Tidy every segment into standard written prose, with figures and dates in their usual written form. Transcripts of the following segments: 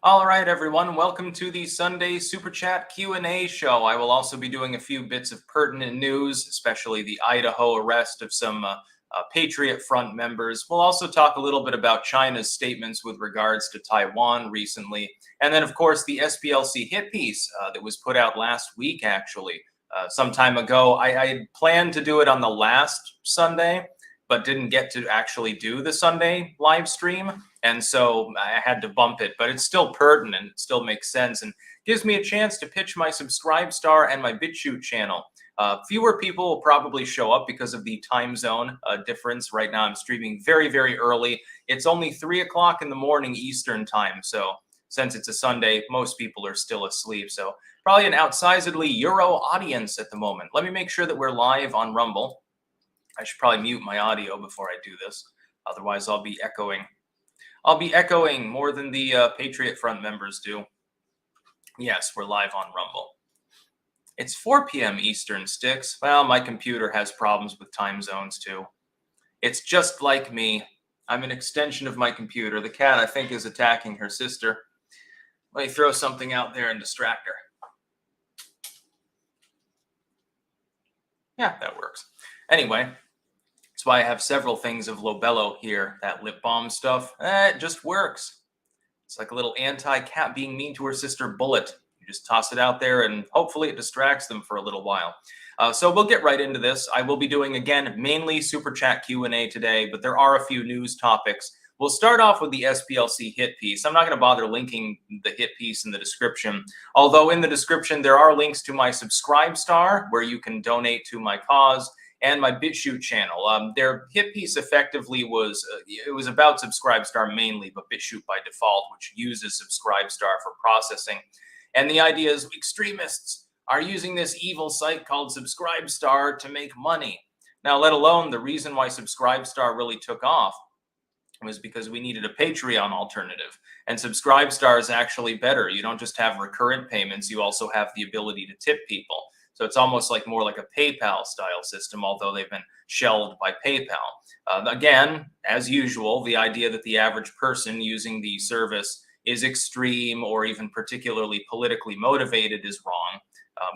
All right, everyone, welcome to the Sunday Super Chat Q&A show. I will also be doing a few bits of pertinent news, especially the Idaho arrest of some Patriot Front members. We'll also talk a little bit about China's statements with regards to Taiwan recently. And then, of course, the SPLC hit piece that was put out last week, actually, some time ago. I had planned to do it on the last Sunday, but didn't get to actually do the Sunday live stream. And so I had to bump it, but it's still pertinent. It still makes sense and gives me a chance to pitch my Subscribestar and my BitChute channel. Fewer people will probably show up because of the time zone difference. Right now I'm streaming very, very early. It's only 3 o'clock in the morning Eastern time. So since it's a Sunday, most people are still asleep. So probably an outsizedly Euro audience at the moment. Let me make sure that we're live on Rumble. I should probably mute my audio before I do this. Otherwise, I'll be echoing. I'll be echoing more than the Patriot Front members do. Yes, we're live on Rumble. It's 4 p.m. Eastern, Styx. Well, my computer has problems with time zones, too. It's just like me. I'm an extension of my computer. The cat, I think, is attacking her sister. Let me throw something out there and distract her. Yeah, that works. Anyway. That's why I have several things of Lobello here. That lip balm stuff, it just works. It's like a little anti-cat being mean to her sister bullet. You just toss it out there and hopefully it distracts them for a little while. So we'll get right into this. I will be doing, again, mainly Super Chat Q&A today, but there are a few news topics. We'll start off with the SPLC hit piece. I'm not going to bother linking the hit piece in the description, although in the description there are links to my Subscribestar where you can donate to my cause, and my BitChute channel. Their hit piece effectively was, it was about Subscribestar mainly, but BitChute by default, which uses Subscribestar for processing. And the idea is extremists are using this evil site called Subscribestar to make money. Now, let alone the reason why Subscribestar really took off was because we needed a Patreon alternative. And Subscribestar is actually better. You don't just have recurrent payments, you also have the ability to tip people. So it's almost like more like a PayPal style system, although they've been shelved by PayPal. Again, as usual, the idea that the average person using the service is extreme or even particularly politically motivated is wrong.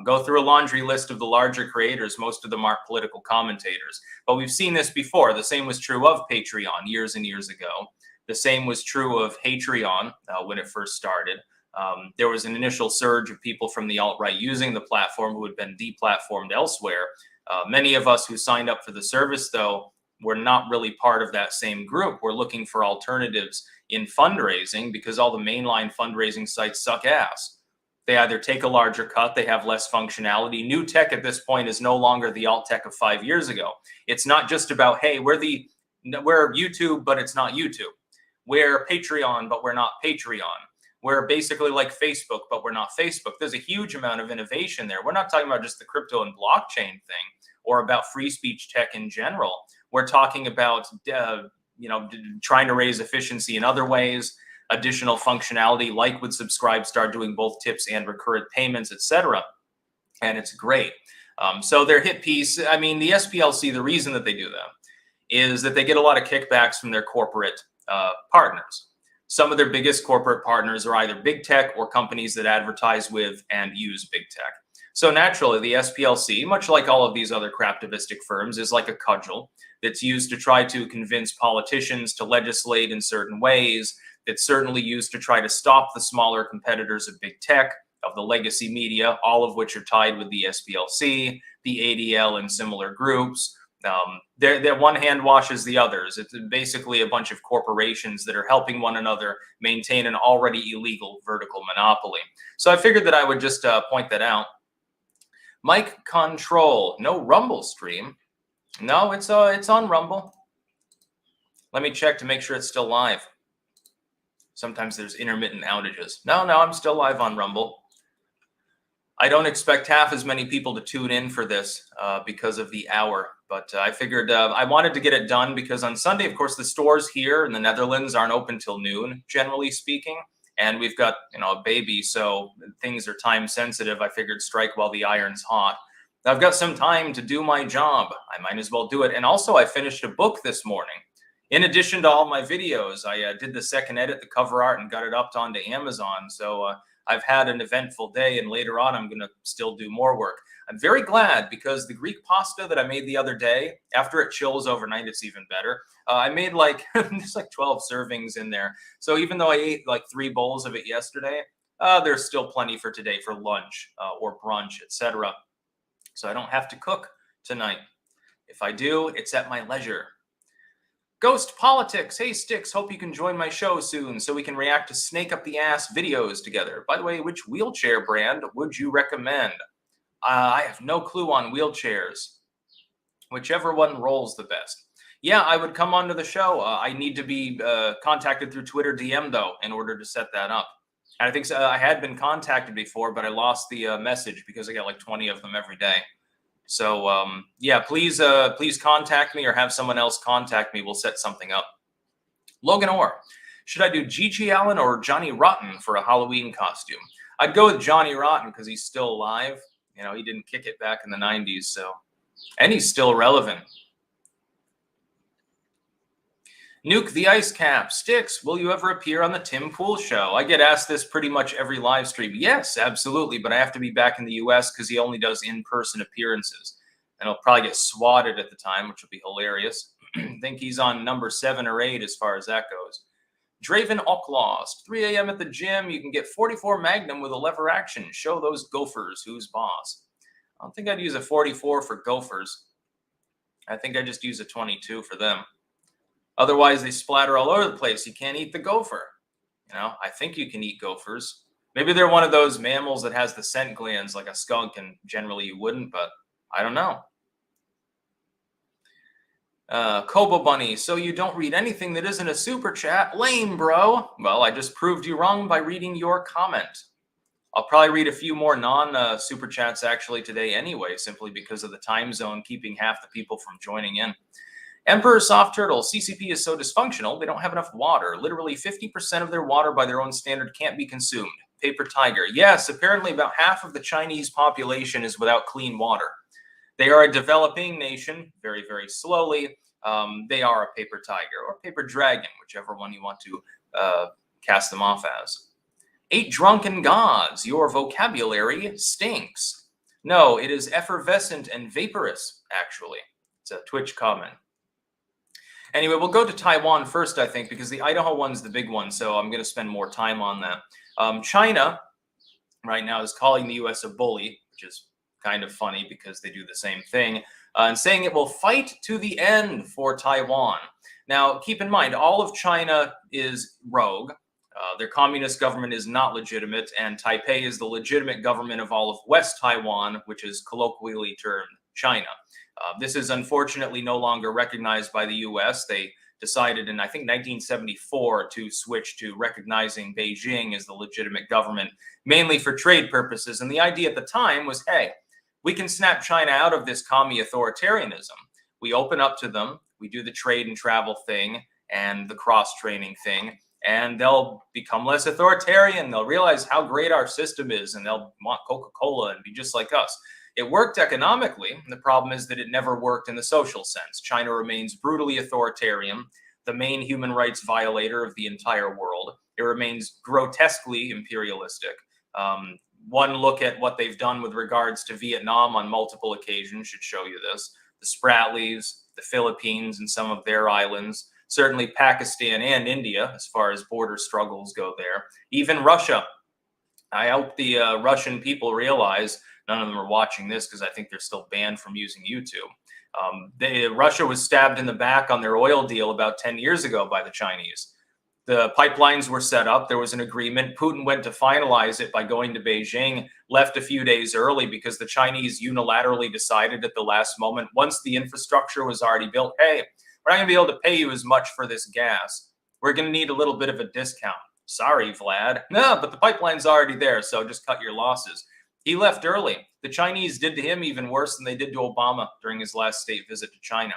Go through a laundry list of the larger creators. Most of them aren't political commentators. But we've seen this before. The same was true of Patreon years and years ago. The same was true of Patreon when it first started. There was an initial surge of people from the alt-right using the platform who had been deplatformed elsewhere. Many of us who signed up for the service, though, were not really part of that same group. We're looking for alternatives in fundraising because all the mainline fundraising sites suck ass. They either take a larger cut, they have less functionality. New tech at this point is no longer the alt tech of 5 years ago. It's not just about, hey, we're YouTube, but it's not YouTube. We're Patreon, but we're not Patreon. We're basically like Facebook, but we're not Facebook. There's a huge amount of innovation there. We're not talking about just the crypto and blockchain thing or about free speech tech in general. We're talking about, trying to raise efficiency in other ways, additional functionality, like with Subscribestar doing both tips and recurrent payments, etc. And it's great. So their hit piece, I mean, the SPLC, the reason that they do that is that they get a lot of kickbacks from their corporate partners. Some of their biggest corporate partners are either big tech or companies that advertise with and use big tech. So naturally, the SPLC, much like all of these other craptivistic firms, is like a cudgel that's used to try to convince politicians to legislate in certain ways, that's certainly used to try to stop the smaller competitors of big tech, of the legacy media, all of which are tied with the SPLC, the ADL, and similar groups. Their one hand washes the others. It's basically a bunch of corporations that are helping one another maintain an already illegal vertical monopoly. So I figured that I would just point that out. Mic control, no Rumble stream. No, it's on Rumble. Let me check to make sure it's still live. Sometimes there's intermittent outages. No, I'm still live on Rumble. I don't expect half as many people to tune in for this because of the hour, but I figured I wanted to get it done because on Sunday, of course, the stores here in the Netherlands aren't open till noon, generally speaking, and we've got a baby, so things are time sensitive. I figured strike while the iron's hot. I've got some time to do my job. I might as well do it. And also, I finished a book this morning. In addition to all my videos, I did the second edit, the cover art, and got it up onto Amazon. So I've had an eventful day, and later on, I'm going to still do more work. I'm very glad because the Greek pasta that I made the other day, after it chills overnight, it's even better. I made like there's like 12 servings in there. So even though I ate like 3 bowls of it yesterday, there's still plenty for today for lunch or brunch, etc. So I don't have to cook tonight. If I do, it's at my leisure. Ghost Politics. Hey, Styx, hope you can join my show soon so we can react to snake up the ass videos together. By the way, which wheelchair brand would you recommend? I have no clue on wheelchairs. Whichever one rolls the best. Yeah, I would come onto the show. I need to be contacted through Twitter DM, though, in order to set that up. And I think I had been contacted before, but I lost the message because I get like 20 of them every day. So, yeah, please contact me or have someone else contact me. We'll set something up. Logan Orr, should I do Gigi Allen or Johnny Rotten for a Halloween costume? I'd go with Johnny Rotten because he's still alive. You know, he didn't kick it back in the 90s, so. And he's still relevant. Nuke the Ice Cap. Styx, will you ever appear on the Tim Pool Show? I get asked this pretty much every live stream. Yes, absolutely, but I have to be back in the U.S. because he only does in-person appearances. And I'll probably get swatted at the time, which will be hilarious. I think he's on number 7 or 8 as far as that goes. Draven Ocklost. 3 a.m. at the gym. You can get 44 Magnum with a lever action. Show those gophers who's boss. I don't think I'd use a 44 for gophers. I think I just use a 22 for them. Otherwise, they splatter all over the place. You can't eat the gopher. You know, I think you can eat gophers. Maybe they're one of those mammals that has the scent glands like a skunk, and generally you wouldn't, but I don't know. Kobo Bunny, so you don't read anything that isn't a super chat? Lame, bro. Well, I just proved you wrong by reading your comment. I'll probably read a few more non-super chats actually today anyway, simply because of the time zone keeping half the people from joining in. Emperor Soft Turtle, CCP is so dysfunctional, they don't have enough water. Literally 50% of their water by their own standard can't be consumed. Paper Tiger, yes, apparently about half of the Chinese population is without clean water. They are a developing nation, very, very slowly. They are a paper tiger or paper dragon, whichever one you want to cast them off as. 8 drunken gods, your vocabulary stinks. No, it is effervescent and vaporous, actually. It's a Twitch comment. Anyway, we'll go to Taiwan first, I think, because the Idaho one's the big one, so I'm going to spend more time on that. China, right now, is calling the U.S. a bully, which is kind of funny because they do the same thing, and saying it will fight to the end for Taiwan. Now, keep in mind, all of China is rogue. Their communist government is not legitimate, and Taipei is the legitimate government of all of West Taiwan, which is colloquially termed China. This is unfortunately no longer recognized by the U.S. They decided in, I think, 1974 to switch to recognizing Beijing as the legitimate government, mainly for trade purposes. And the idea at the time was, hey, we can snap China out of this commie authoritarianism. We open up to them, we do the trade and travel thing and the cross-training thing, and they'll become less authoritarian. They'll realize how great our system is, and they'll want Coca-Cola and be just like us. It worked economically. The problem is that it never worked in the social sense. China remains brutally authoritarian, the main human rights violator of the entire world. It remains grotesquely imperialistic. One look at what they've done with regards to Vietnam on multiple occasions should show you this. The Spratlys, the Philippines, and some of their islands. Certainly Pakistan and India, as far as border struggles go there. Even Russia. I hope the Russian people realize, none of them are watching this because I think they're still banned from using YouTube. Russia was stabbed in the back on their oil deal about 10 years ago by the Chinese. The pipelines were set up. There was an agreement. Putin went to finalize it by going to Beijing, left a few days early because the Chinese unilaterally decided at the last moment, once the infrastructure was already built, hey, we're not going to be able to pay you as much for this gas. We're going to need a little bit of a discount. Sorry, Vlad. No, but the pipeline's already there, so just cut your losses. He left early. The Chinese did to him even worse than they did to Obama during his last state visit to China.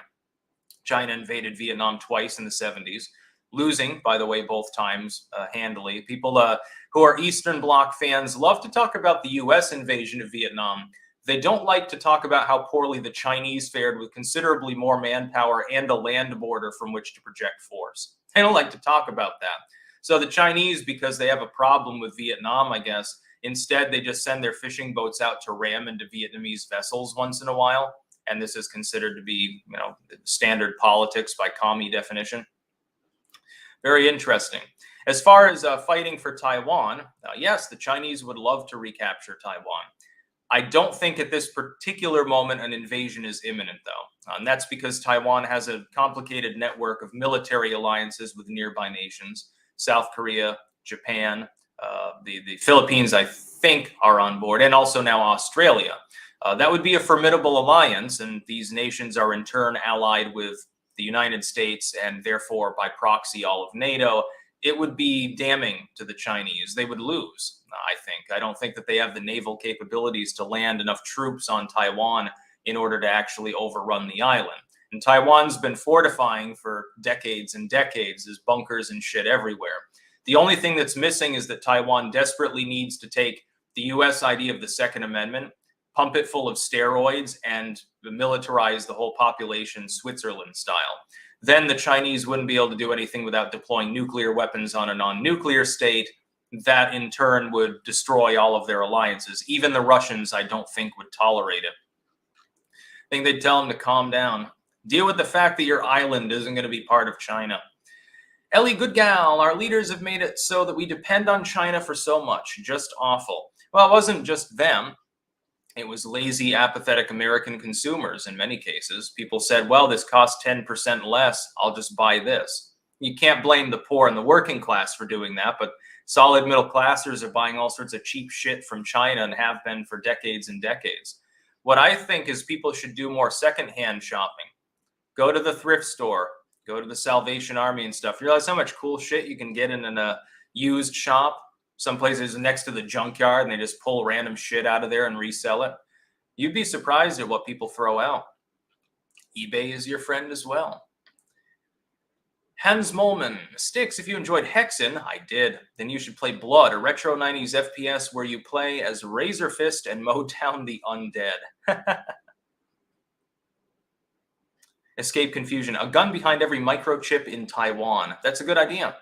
China invaded Vietnam twice in the 70s, losing, by the way, both times handily. People who are Eastern Bloc fans love to talk about the U.S. invasion of Vietnam. They don't like to talk about how poorly the Chinese fared with considerably more manpower and a land border from which to project force. They don't like to talk about that. So the Chinese, because they have a problem with Vietnam, I guess, instead they just send their fishing boats out to ram into Vietnamese vessels once in a while. And this is considered to be, standard politics by commie definition. Very interesting. As far as fighting for Taiwan, yes, the Chinese would love to recapture Taiwan. I don't think at this particular moment an invasion is imminent, though. And that's because Taiwan has a complicated network of military alliances with nearby nations. South Korea, Japan, the Philippines, I think, are on board, and also now Australia. That would be a formidable alliance, and these nations are in turn allied with the United States and therefore by proxy all of NATO. It would be damning to the Chinese. They would lose, I think. I don't think that they have the naval capabilities to land enough troops on Taiwan in order to actually overrun the island. And Taiwan's been fortifying for decades and decades. There's bunkers and shit everywhere. The only thing that's missing is that Taiwan desperately needs to take the U.S. idea of the Second Amendment, pump it full of steroids, and militarize the whole population Switzerland style. Then the Chinese wouldn't be able to do anything without deploying nuclear weapons on a non-nuclear state. That in turn would destroy all of their alliances. Even the Russians, I don't think, would tolerate it. I think they'd tell them to calm down. Deal with the fact that your island isn't going to be part of China. Ellie Goodgal, our leaders have made it so that we depend on China for so much. Just awful. Well, it wasn't just them. It was lazy, apathetic American consumers in many cases. People said, well, this costs 10% less. I'll just buy this. You can't blame the poor and the working class for doing that, but solid middle classers are buying all sorts of cheap shit from China and have been for decades and decades. What I think is people should do more secondhand shopping. Go to the thrift store. Go to the Salvation Army and stuff. You realize how much cool shit you can get in a used shop? Some places next to the junkyard, and they just pull random shit out of there and resell it. You'd be surprised at what people throw out. eBay is your friend as well. Hans Molman, Styx, if you enjoyed Hexen, I did, then you should play Blood, a retro 90s FPS where you play as Razor Fist and mow down the undead. Escape Confusion, a gun behind every microchip in Taiwan. That's a good idea.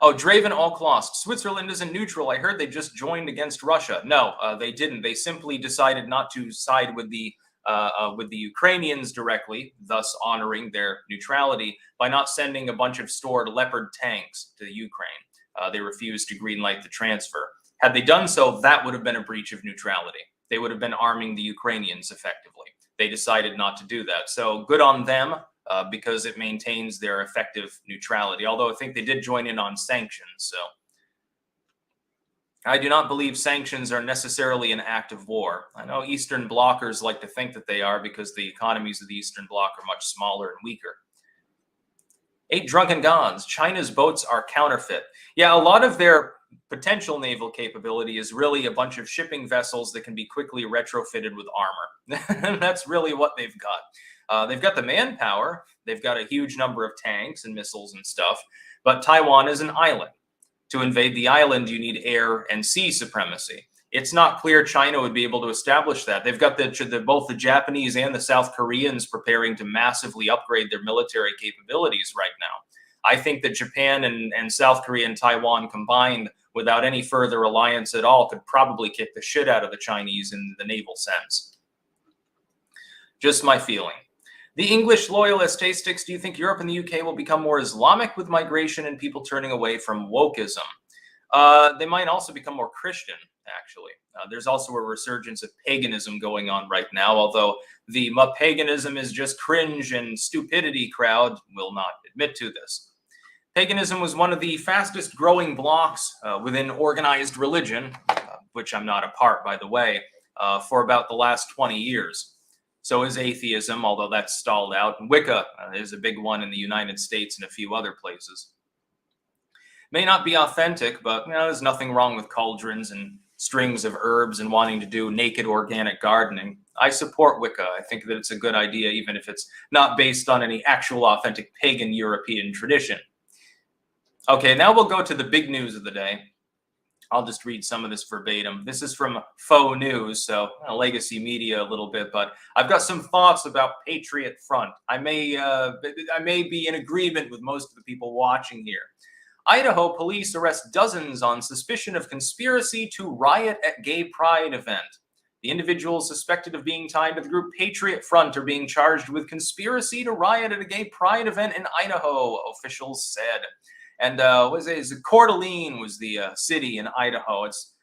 Oh, Draven Allclost, Switzerland isn't neutral. I heard they just joined against Russia. No, they didn't. They simply decided not to side with the Ukrainians directly, thus honoring their neutrality by not sending a bunch of stored Leopard tanks to Ukraine. They refused to greenlight the transfer. Had they done so, that would have been a breach of neutrality. They would have been arming the Ukrainians effectively. They decided not to do that. So good on them. Because it maintains their effective neutrality. Although I think they did join in on sanctions. So I do not believe sanctions are necessarily an act of war. I know Eastern blockers like to think that they are because the economies of the Eastern Bloc are much smaller and weaker. 8 Drunken Gods. China's boats are counterfeit. Yeah, a lot of their potential naval capability is really a bunch of shipping vessels that can be quickly retrofitted with armor. That's really what they've got. They've got the manpower. They've got a huge number of tanks and missiles and stuff. But Taiwan is an island. To invade the island, you need air and sea supremacy. It's not clear China would be able to establish that. They've got both the Japanese and the South Koreans preparing to massively upgrade their military capabilities right now. I think that Japan and South Korea and Taiwan combined, without any further alliance at all, could probably kick the shit out of the Chinese in the naval sense. Just my feeling. The English loyalist, hey Styx, do you think Europe and the UK will become more Islamic with migration and people turning away from wokeism? They might also become more Christian, actually. There's also a resurgence of paganism going on right now, although the paganism is just cringe and stupidity crowd will not admit to this. Paganism was one of the fastest growing blocks within organized religion, which I'm not a part, by the way, for about the last 20 years. So is atheism, although that's stalled out. And Wicca is a big one in the United States and a few other places. May not be authentic, but there's nothing wrong with cauldrons and strings of herbs and wanting to do naked organic gardening. I support Wicca. I think that it's a good idea, even if it's not based on any actual authentic pagan European tradition. Okay, now we'll go to the big news of the day. I'll just read some of this verbatim. This is from Faux News, so legacy media a little bit, but I've got some thoughts about Patriot Front. I may be in agreement with most of the people watching here. Idaho police arrest dozens on suspicion of conspiracy to riot at gay pride event. The individuals suspected of being tied to the group Patriot Front are being charged with conspiracy to riot at a gay pride event in Idaho, officials said. And Coeur d'Alene was the city in Idaho. It's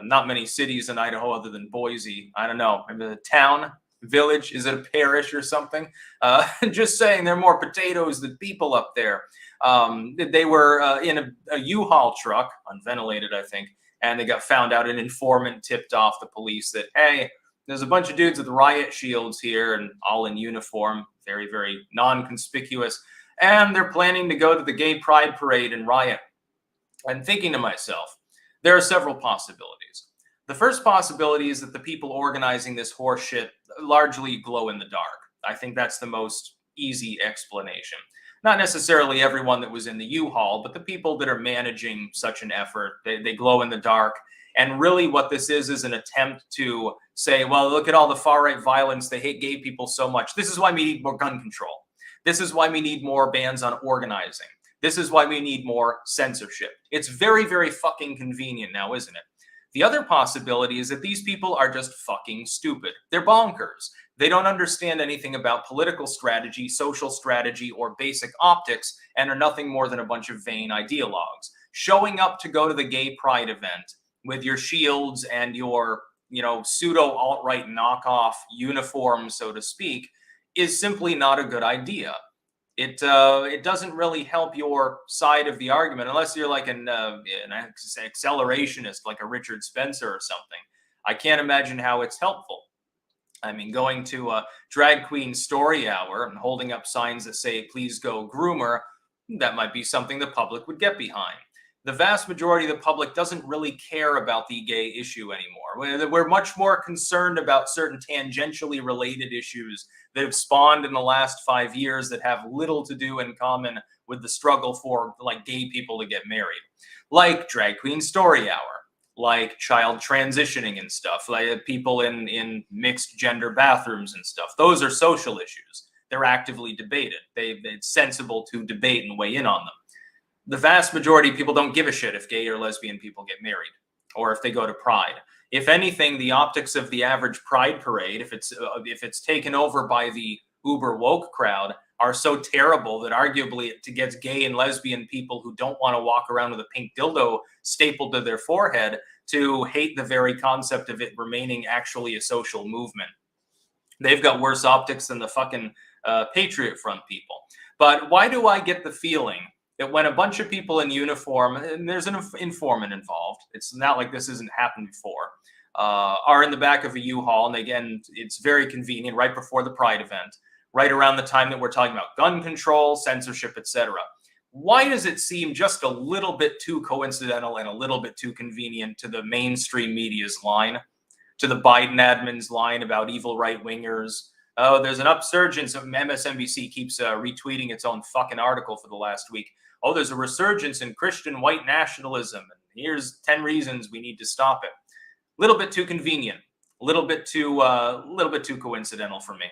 not many cities in Idaho other than Boise. I don't know. Maybe a town, village, is it a parish or something? Just saying, there are more potatoes than people up there. They were in a U-Haul truck, unventilated, I think, and they got found out. An informant tipped off the police that, hey, there's a bunch of dudes with riot shields here and all in uniform, very, very non-conspicuous, and they're planning to go to the gay pride parade and riot. I'm thinking to myself, there are several possibilities. The first possibility is that the people organizing this horse shit largely glow in the dark. I think that's the most easy explanation. Not necessarily everyone that was in the U-Haul, but the people that are managing such an effort, they glow in the dark. And really what this is an attempt to say, well, look at all the far-right violence. They hate gay people so much. This is why we need more gun control. This is why we need more bans on organizing. This is why we need more censorship. It's very, very fucking convenient now, isn't it? The other possibility is that these people are just fucking stupid. They're bonkers. They don't understand anything about political strategy, social strategy, or basic optics, and are nothing more than a bunch of vain ideologues. Showing up to go to the gay pride event with your shields and your, pseudo alt-right knockoff uniform, so to speak, is simply not a good idea. It doesn't really help your side of the argument unless you're like an accelerationist, like a Richard Spencer or something. I can't imagine how it's helpful. I mean, going to a drag queen story hour and holding up signs that say, please go groomer, that might be something the public would get behind. The vast majority of the public doesn't really care about the gay issue anymore. We're much more concerned about certain tangentially related issues that have spawned in the last 5 years that have little to do in common with the struggle for like gay people to get married, like drag queen story hour, like child transitioning and stuff, like people in mixed gender bathrooms and stuff. Those are social issues. They're actively debated. It's sensible to debate and weigh in on them. The vast majority of people don't give a shit if gay or lesbian people get married or if they go to Pride. If anything, the optics of the average Pride parade, if it's taken over by the uber woke crowd, are so terrible that arguably it gets gay and lesbian people who don't want to walk around with a pink dildo stapled to their forehead to hate the very concept of it remaining actually a social movement. They've got worse optics than the fucking Patriot Front people. But why do I get the feeling that when a bunch of people in uniform, and there's an informant involved, it's not like this hasn't happened before, are in the back of a U-Haul, and again, it's very convenient, right before the Pride event, right around the time that we're talking about gun control, censorship, etc. Why does it seem just a little bit too coincidental and a little bit too convenient to the mainstream media's line, to the Biden admin's line about evil right-wingers? Oh, there's an upsurgence. MSNBC keeps retweeting its own fucking article for the last week. Oh, there's a resurgence in Christian white nationalism. And here's 10 reasons we need to stop it. A little bit too convenient. A little bit too coincidental for me.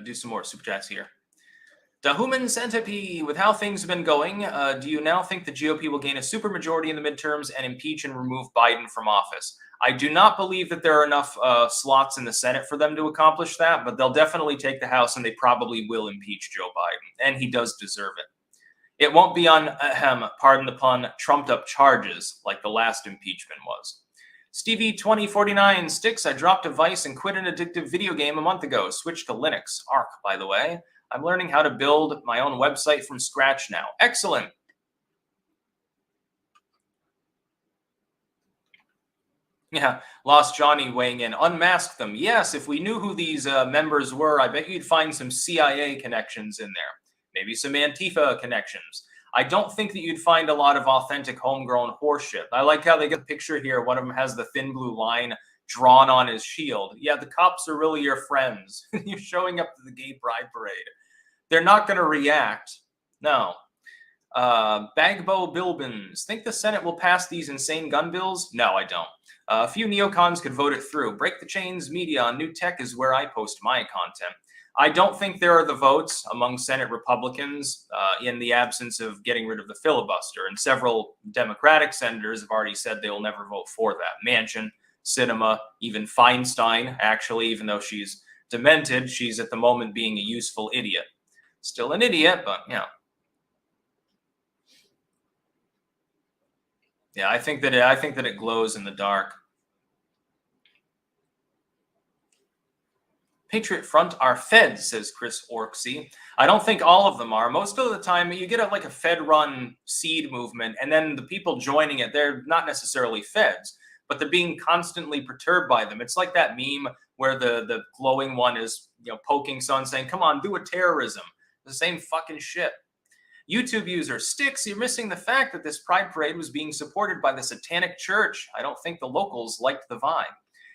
Do some more super chats here. The Human Centipede, with how things have been going, do you now think the GOP will gain a supermajority in the midterms and impeach and remove Biden from office? I do not believe that there are enough slots in the Senate for them to accomplish that, but they'll definitely take the House and they probably will impeach Joe Biden, and he does deserve it. It won't be on, pardon the pun, trumped up charges like the last impeachment was. Stevie 2049 Styx, I dropped a vice and quit an addictive video game a month ago. Switched to Linux. Arc, by the way. I'm learning how to build my own website from scratch now. Excellent. Yeah, Lost Johnny weighing in. Unmask them. Yes, if we knew who these members were, I bet you'd find some CIA connections in there. Maybe some Antifa connections. I don't think that you'd find a lot of authentic homegrown horseshit. I like how they get the picture here. One of them has the thin blue line drawn on his shield. Yeah, the cops are really your friends. You're showing up to the gay pride parade. They're not going to react. No. Bagbo Bilbins. Think the Senate will pass these insane gun bills? No, I don't. A few neocons could vote it through. Break the Chains Media on new tech is where I post my content. I don't think there are the votes among Senate Republicans in the absence of getting rid of the filibuster. And several Democratic senators have already said they will never vote for that. Manchin, Sinema, even Feinstein, actually, even though she's demented, she's at the moment being a useful idiot. Still an idiot, but, you know. Yeah, I think that it glows in the dark. Patriot Front are feds, says Chris Orksey. I don't think all of them are. Most of the time, you get like a Fed-run seed movement, and then the people joining it, they're not necessarily feds, but they're being constantly perturbed by them. It's like that meme where the glowing one is, poking someone saying, "Come on, do a terrorism." The same fucking shit. YouTube user, Styx, you're missing the fact that this Pride Parade was being supported by the Satanic Church. I don't think the locals liked the vibe.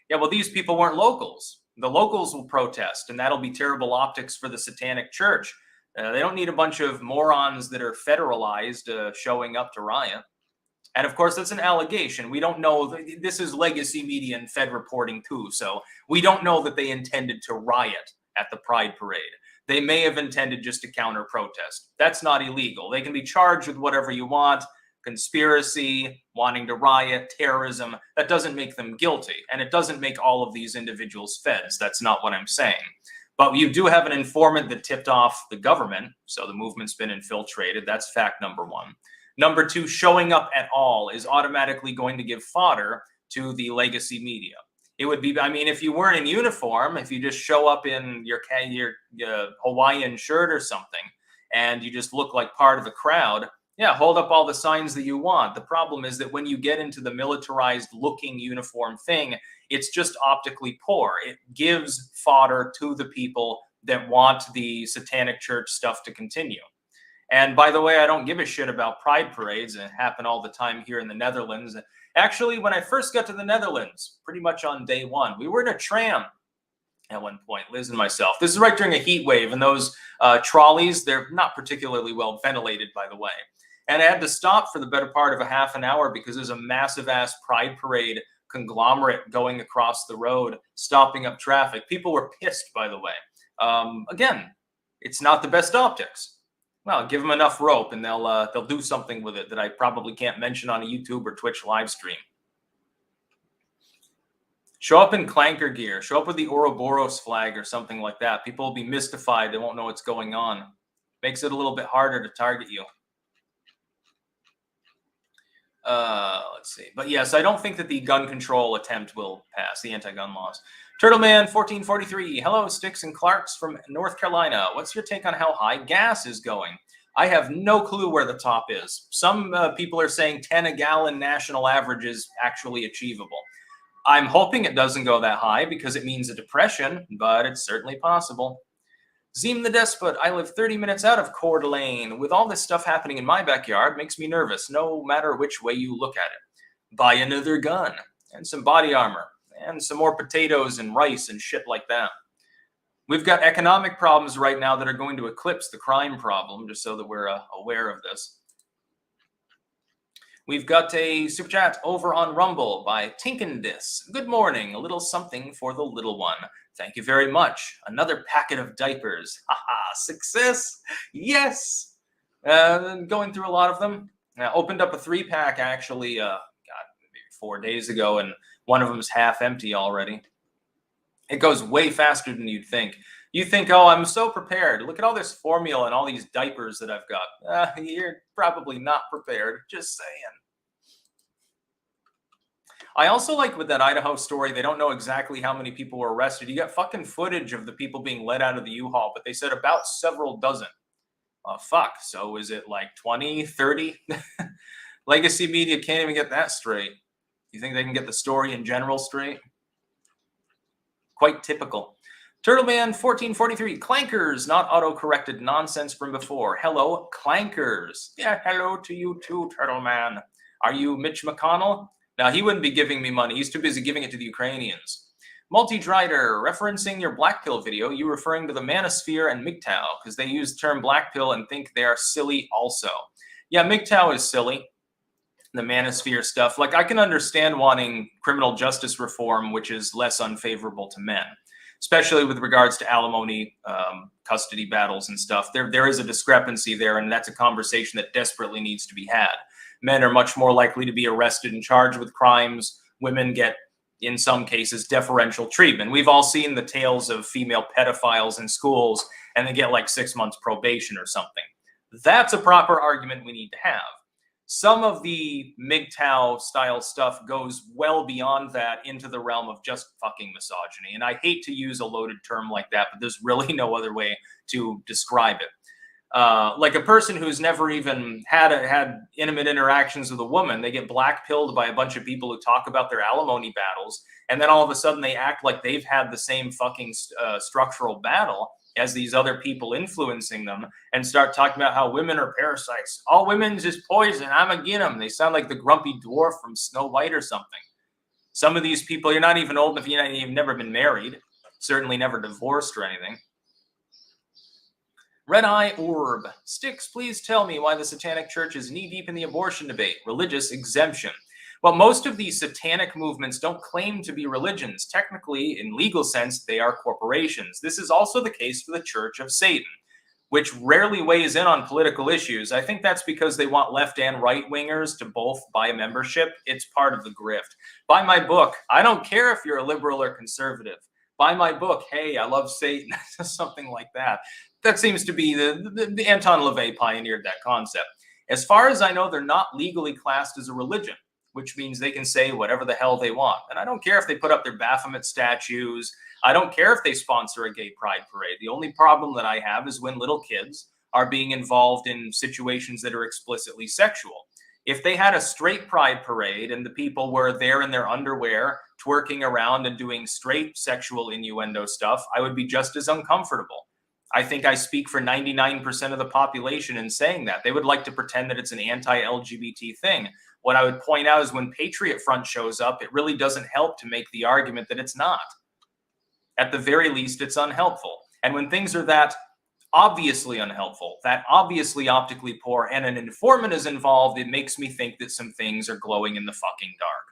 Yeah, well, these people weren't locals. The locals will protest, and that'll be terrible optics for the Satanic Church. They don't need a bunch of morons that are federalized showing up to riot. And of course, that's an allegation. We don't know. This is legacy media and Fed reporting too, so we don't know that they intended to riot at the Pride Parade. They may have intended just to counter protest. That's not illegal. They can be charged with whatever you want. Conspiracy, wanting to riot, terrorism. That doesn't make them guilty. And it doesn't make all of these individuals feds. That's not what I'm saying. But you do have an informant that tipped off the government. So the movement's been infiltrated. That's fact number one. Number two, showing up at all is automatically going to give fodder to the legacy media. It would be, if you weren't in uniform, if you just show up in your Hawaiian shirt or something, and you just look like part of the crowd, yeah, hold up all the signs that you want. The problem is that when you get into the militarized looking uniform thing, it's just optically poor. It gives fodder to the people that want the Satanic Church stuff to continue. And by the way, I don't give a shit about pride parades. It happen all the time here in the Netherlands. Actually, when I first got to the Netherlands, pretty much on day one, we were in a tram at one point, Liz and myself. This is right during a heat wave, and those trolleys, they're not particularly well ventilated, by the way. And I had to stop for the better part of a half an hour because there's a massive-ass pride parade conglomerate going across the road, stopping up traffic. People were pissed, by the way. Again, it's not the best optics. Well, give them enough rope, and they'll do something with it that I probably can't mention on a YouTube or Twitch live stream. Show up in clanker gear. Show up with the Ouroboros flag or something like that. People will be mystified. They won't know what's going on. Makes it a little bit harder to target you. Let's see. But yes, I don't think that the gun control attempt will pass, the anti-gun laws. Turtleman 1443. Hello, Sticks and Clarks from North Carolina. What's your take on how high gas is going? I have no clue where the top is. Some people are saying 10 a gallon national average is actually achievable. I'm hoping it doesn't go that high because it means a depression, but it's certainly possible. Zeem the Despot, I live 30 minutes out of Coeur d'Alene. With all this stuff happening in my backyard, makes me nervous, no matter which way you look at it. Buy another gun and some body armor and some more potatoes and rice and shit like that. We've got economic problems right now that are going to eclipse the crime problem, just so that we're aware of this. We've got a super chat over on Rumble by Tinkendis. Good morning, a little something for the little one. Thank you very much. Another packet of diapers. Haha, success. Yes. Going through a lot of them. I opened up a 3-pack actually, maybe 4 days ago, and one of them is half empty already. It goes way faster than you'd think. You think, oh, I'm so prepared. Look at all this formula and all these diapers that I've got. You're probably not prepared. Just saying. I also like with that Idaho story, they don't know exactly how many people were arrested. You got fucking footage of the people being let out of the U-Haul, but they said about several dozen. Fuck. So is it like 20, 30? Legacy media can't even get that straight. You think they can get the story in general straight? Quite typical. Turtleman 1443, clankers, not auto-corrected nonsense from before. Hello, clankers. Yeah, hello to you too, Turtleman. Are you Mitch McConnell? Now, he wouldn't be giving me money. He's too busy giving it to the Ukrainians. Multi-Drider, referencing your black pill video, you referring to the Manosphere and MGTOW, because they use the term black pill and think they are silly also. Yeah, MGTOW is silly. The manosphere stuff. Like, I can understand wanting criminal justice reform, which is less unfavorable to men, especially with regards to alimony, custody battles and stuff. There is a discrepancy there, and that's a conversation that desperately needs to be had. Men are much more likely to be arrested and charged with crimes. Women get, in some cases, deferential treatment. We've all seen the tales of female pedophiles in schools, and they get like 6 months probation or something. That's a proper argument we need to have. Some of the MGTOW style stuff goes well beyond that into the realm of just fucking misogyny. And I hate to use a loaded term like that, but there's really no other way to describe it. Like a person who's never even had intimate interactions with a woman, they get black-pilled by a bunch of people who talk about their alimony battles, and then all of a sudden they act like they've had the same fucking structural battle as these other people influencing them, and start talking about how women are parasites. All women's is poison. I'm against them. They sound like the grumpy dwarf from Snow White or something. Some of these people, you're not even old enough, you've never been married, certainly never divorced or anything. Red Eye Orb. Styx, please tell me why the Satanic Church is knee-deep in the abortion debate. Religious exemption. Well, most of these satanic movements don't claim to be religions. Technically, in legal sense, they are corporations. This is also the case for the Church of Satan, which rarely weighs in on political issues. I think that's because they want left and right wingers to both buy membership. It's part of the grift. Buy my book. I don't care if you're a liberal or conservative. Buy my book. Hey, I love Satan. Something like that. That seems to be the Anton LaVey pioneered that concept. As far as I know, they're not legally classed as a religion, which means they can say whatever the hell they want. And I don't care if they put up their Baphomet statues. I don't care if they sponsor a gay pride parade. The only problem that I have is when little kids are being involved in situations that are explicitly sexual. If they had a straight pride parade and the people were there in their underwear, twerking around and doing straight sexual innuendo stuff, I would be just as uncomfortable. I think I speak for 99% of the population in saying that. They would like to pretend that it's an anti-LGBT thing. What I would point out is when Patriot Front shows up, it really doesn't help to make the argument that it's not. At the very least, it's unhelpful. And when things are that obviously unhelpful, that obviously optically poor, and an informant is involved, it makes me think that some things are glowing in the fucking dark.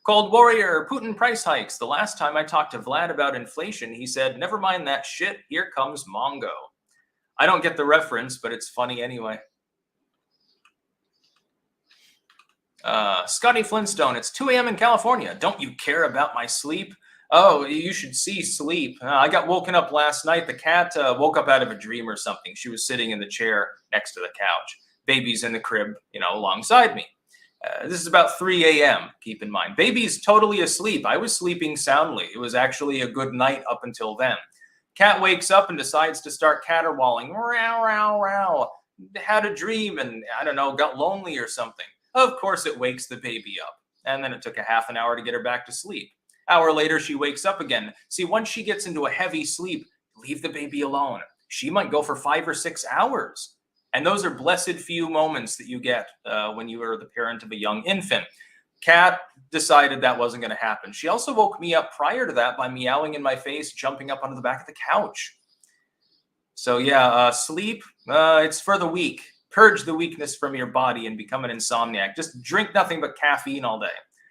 Cold Warrior, Putin price hikes. The last time I talked to Vlad about inflation, he said, never mind that shit, here comes Mongo. I don't get the reference, but it's funny anyway. Scotty Flintstone, it's 2 a.m. in California. Don't you care about my sleep? Oh, you should see sleep. I got woken up last night. The cat woke up out of a dream or something. She was sitting in the chair next to the couch. Baby's in the crib, alongside me. This is about 3 a.m., keep in mind. Baby's totally asleep. I was sleeping soundly. It was actually a good night up until then. Cat wakes up and decides to start caterwauling. Row, row, row. Had a dream and, I don't know, got lonely or something. Of course, it wakes the baby up. And then it took a half an hour to get her back to sleep. Hour later, she wakes up again. See, once she gets into a heavy sleep, leave the baby alone. She might go for 5 or 6 hours. And those are blessed few moments that you get when you are the parent of a young infant. Cat decided that wasn't going to happen. She also woke me up prior to that by meowing in my face, jumping up onto the back of the couch. So yeah, sleep, it's for the weak. Purge the weakness from your body and become an insomniac. Just drink nothing but caffeine all day.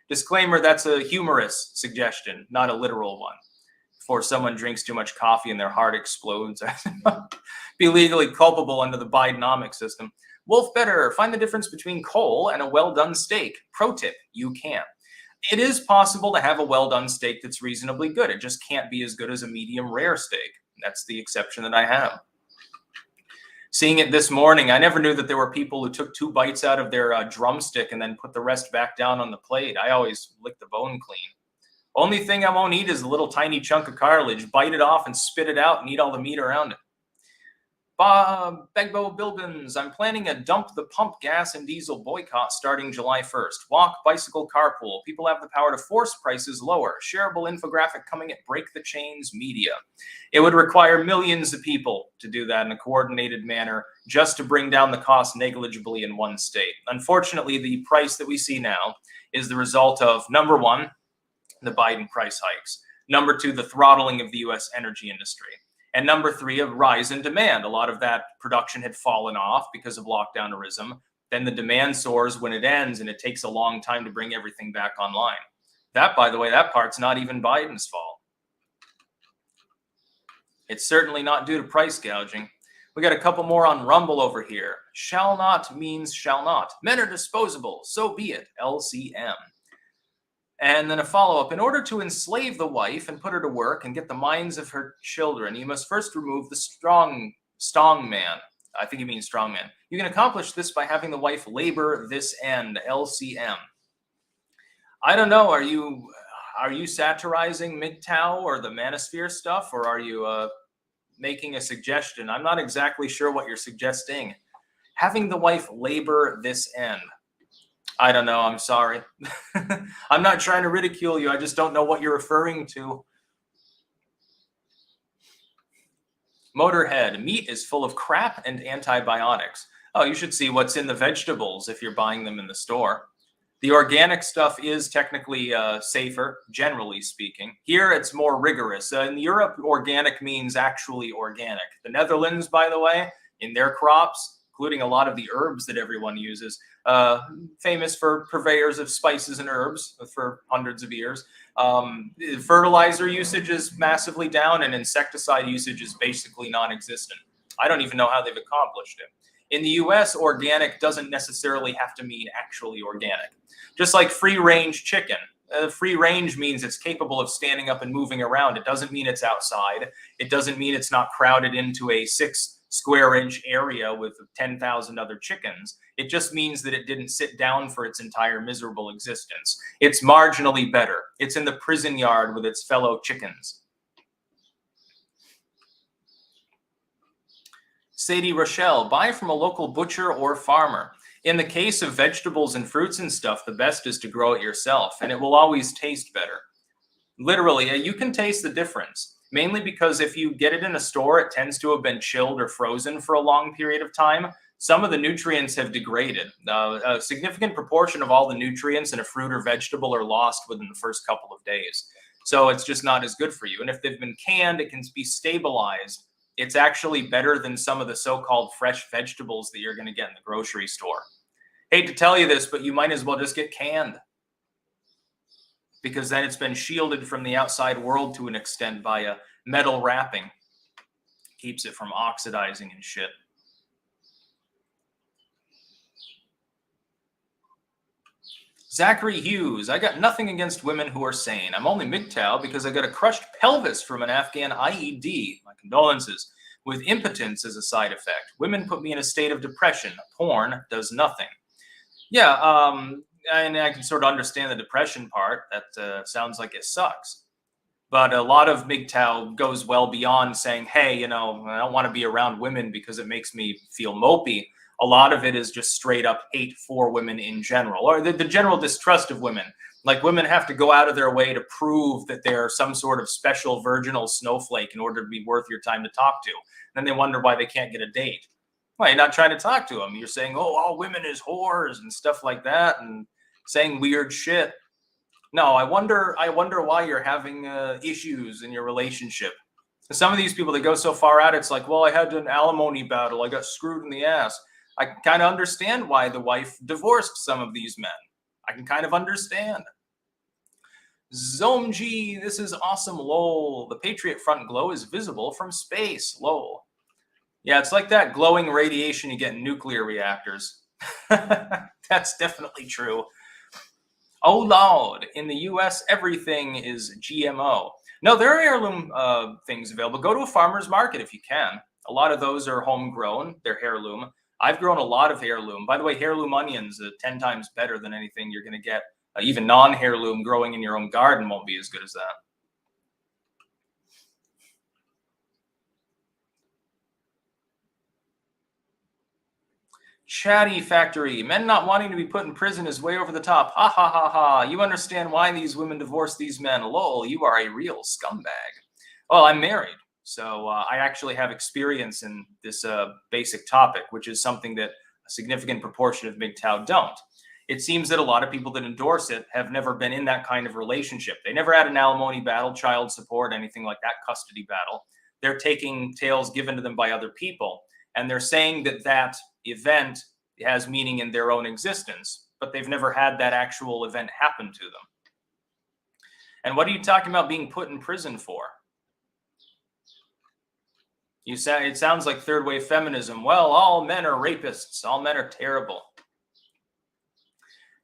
Disclaimer, that's a humorous suggestion, not a literal one. Before someone drinks too much coffee and their heart explodes, be legally culpable under the Bidenomic system. Wolf Better, find the difference between coal and a well-done steak. Pro tip, you can. It is possible to have a well-done steak that's reasonably good. It just can't be as good as a medium rare steak. That's the exception that I have. Seeing it this morning, I never knew that there were people who took 2 bites out of their drumstick and then put the rest back down on the plate. I always lick the bone clean. Only thing I won't eat is a little tiny chunk of cartilage. Bite it off and spit it out and eat all the meat around it. Begbo Bilbins, I'm planning a dump the pump gas and diesel boycott starting July 1st. Walk, bicycle, carpool. People have the power to force prices lower. Shareable infographic coming at Break the Chains Media. It would require millions of people to do that in a coordinated manner just to bring down the cost negligibly in one state. Unfortunately, the price that we see now is the result of, number one, the Biden price hikes. Number two, the throttling of the U.S. energy industry. And number three, a rise in demand. A lot of that production had fallen off because of lockdownerism. Then the demand soars when it ends, and it takes a long time to bring everything back online. That, by the way, that part's not even Biden's fault. It's certainly not due to price gouging. We got a couple more on Rumble over here. Shall not means shall not. Men are disposable, so be it. LCM. And then a follow-up. In order to enslave the wife and put her to work and get the minds of her children, you must first remove the strong man. I think he means strong man. You can accomplish this by having the wife labor this end. LCM. I don't know. Are you satirizing MGTOW or the manosphere stuff, or are you making a suggestion? I'm not exactly sure what you're suggesting. Having the wife labor this end. I don't know. I'm sorry. I'm not trying to ridicule you. I just don't know what you're referring to. Motorhead. Meat is full of crap and antibiotics. Oh, you should see what's in the vegetables if you're buying them in the store. The organic stuff is technically safer, generally speaking. Here, it's more rigorous. In Europe, organic means actually organic. The Netherlands, by the way, in their crops, including a lot of the herbs that everyone uses, famous for purveyors of spices and herbs for hundreds of years. Fertilizer usage is massively down, and insecticide usage is basically non-existent. I don't even know how they've accomplished it. In the US, organic doesn't necessarily have to mean actually organic. Just like free-range chicken. Free range means it's capable of standing up and moving around. It doesn't mean it's outside. It doesn't mean it's not crowded into a 6 square inch area with 10,000 other chickens. It just means that it didn't sit down for its entire miserable existence. It's marginally better. It's in the prison yard with its fellow chickens. Sadie Rochelle, buy from a local butcher or farmer. In the case of vegetables and fruits and stuff, the best is to grow it yourself, and it will always taste better. Literally, you can taste the difference, mainly because if you get it in a store, it tends to have been chilled or frozen for a long period of time. Some of the nutrients have degraded. A significant proportion of all the nutrients in a fruit or vegetable are lost within the first couple of days. So it's just not as good for you. And if they've been canned, it can be stabilized. It's actually better than some of the so-called fresh vegetables that you're going to get in the grocery store. Hate to tell you this, but you might as well just get canned, because then it's been shielded from the outside world to an extent by a metal wrapping. Keeps it from oxidizing and shit. Zachary Hughes, I got nothing against women who are sane. I'm only MGTOW because I got a crushed pelvis from an Afghan IED. My condolences. With impotence as a side effect. Women put me in a state of depression. Porn does nothing. Yeah, and I can sort of understand the depression part. That sounds like it sucks. But a lot of MGTOW goes well beyond saying, hey, you know, I don't want to be around women because it makes me feel mopey. A lot of it is just straight up hate for women in general, or the general distrust of women. Like, women have to go out of their way to prove that they're some sort of special virginal snowflake in order to be worth your time to talk to. Then they wonder why they can't get a date. Well, you're not trying to talk to them. You're saying, oh, all women is whores and stuff like that, and saying weird shit. No, I wonder why you're having issues in your relationship. Some of these people that go so far out, it's like, well, I had an alimony battle. I got screwed in the ass. I can kind of understand why the wife divorced some of these men. I can kind of understand. Zomji, this is awesome, lol. The Patriot front glow is visible from space, lol. Yeah, it's like that glowing radiation you get in nuclear reactors. That's definitely true. Oh, Lord, in the US, everything is GMO. No, there are heirloom things available. Go to a farmer's market if you can. A lot of those are homegrown. They're heirloom. I've grown a lot of heirloom. By the way, heirloom onions are 10 times better than anything you're going to get. Even non-heirloom growing in your own garden won't be as good as that. Chatty Factory. Men not wanting to be put in prison is way over the top. Ha ha ha ha. You understand why these women divorce these men. Lol, you are a real scumbag. Well, I'm married. So I actually have experience in this basic topic, which is something that a significant proportion of MGTOW don't. It seems that a lot of people that endorse it have never been in that kind of relationship. They never had an alimony battle, child support, anything like that, custody battle. they're taking tales given to them by other people. And they're saying that that event has meaning in their own existence, but they've never had that actual event happen to them. And what are you talking about being put in prison for? It sounds like third wave feminism. Well, all men are rapists. All men are terrible.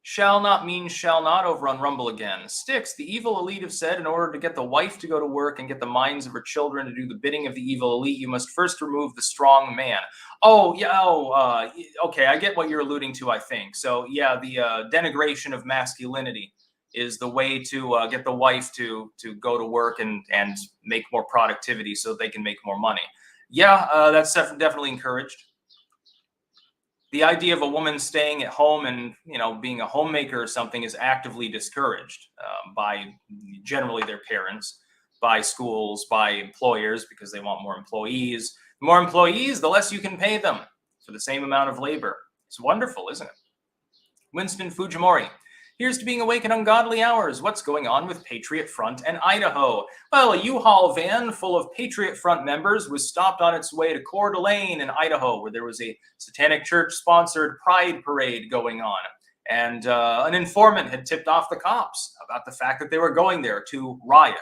Shall not mean shall not over on Rumble again. Styx, the evil elite have said in order to get the wife to go to work and get the minds of her children to do the bidding of the evil elite, you must first remove the strong man. Oh, yeah. Okay, I get what you're alluding to, I think. So, yeah, the denigration of masculinity is the way to get the wife to go to work and make more productivity so they can make more money. Yeah, that's definitely encouraged. The idea of a woman staying at home and, being a homemaker or something is actively discouraged by generally their parents, by schools, by employers, because they want more employees. The more employees, the less you can pay them for the same amount of labor. It's wonderful, isn't it? Winston Fujimori. Here's to being awake at ungodly hours. What's going on with Patriot Front and Idaho? Well, a U-Haul van full of Patriot Front members was stopped on its way to Coeur d'Alene in Idaho, where there was a Satanic Church-sponsored pride parade going on. And an informant had tipped off the cops about the fact that they were going there to riot.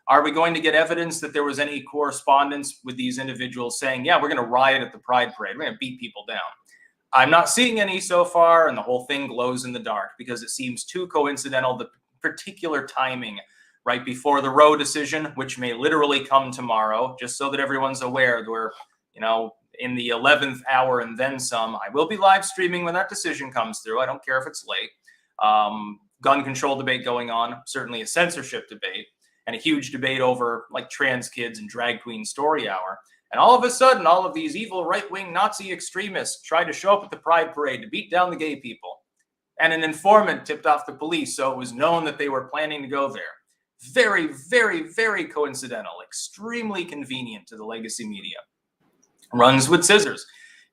Are we going to get evidence that there was any correspondence with these individuals saying, yeah, we're going to riot at the pride parade, we're going to beat people down? I'm not seeing any so far, and the whole thing glows in the dark because it seems too coincidental, the particular timing right before the Roe decision, which may literally come tomorrow, just so that everyone's aware that we're, in the 11th hour and then some. I will be live streaming when that decision comes through. I don't care if it's late. Gun control debate going on, certainly a censorship debate, and a huge debate over like trans kids and drag queen story hour. And all of a sudden, all of these evil right-wing Nazi extremists tried to show up at the Pride Parade to beat down the gay people. And an informant tipped off the police, so it was known that they were planning to go there. Very, very, very coincidental. Extremely convenient to the legacy media. Runs with scissors.